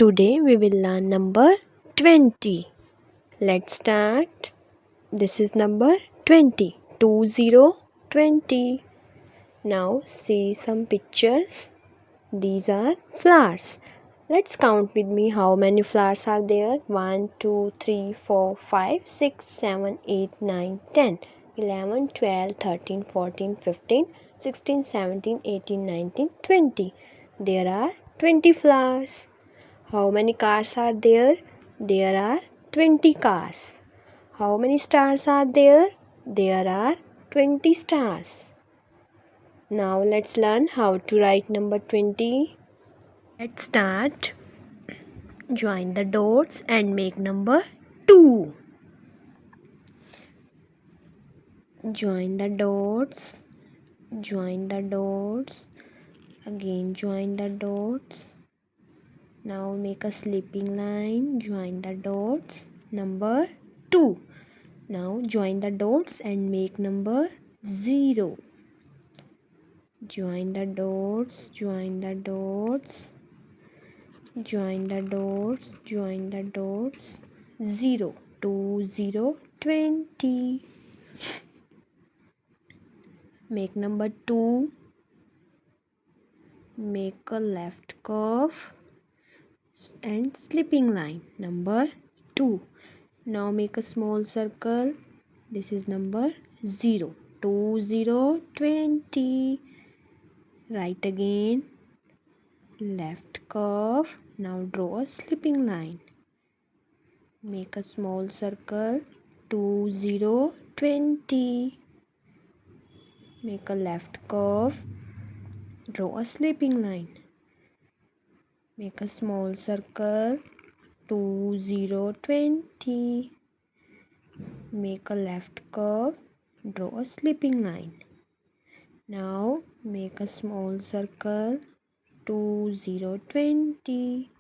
Today we will learn number 20. Let's start. This is number 20. 20. Now see some pictures. These are flowers. Let's count with me how many flowers are there. 1, 2, 3, 4, 5, 6, 7, 8, 9, 10, 11, 12, 13, 14, 15, 16, 17, 18, 19, 20. There are 20 flowers. How many cars are there? There are 20 cars. How many stars are there? There are 20 stars. Now let's learn how to write number 20. Let's start. Join the dots and make number 2. Join the dots. Join the dots. Again join the dots. Now make a sleeping line. Join the dots. Number 2. Now join the dots and make number 0. Join the dots. Join the dots. Join the dots. Join the dots. 0. 2, 0, 20. Make number 2. Make a left curve and slipping line. Number 2. Now make a small circle. This is number 0. 2, 0, 20. Right again. Left curve. Now draw a slipping line. Make a small circle. 2, 0, 20. Make a left curve. Draw a slipping line. Make a small circle. 2, 0, 20. Make a left curve. Draw a slipping line. Now make a small circle. 2, 0, 20.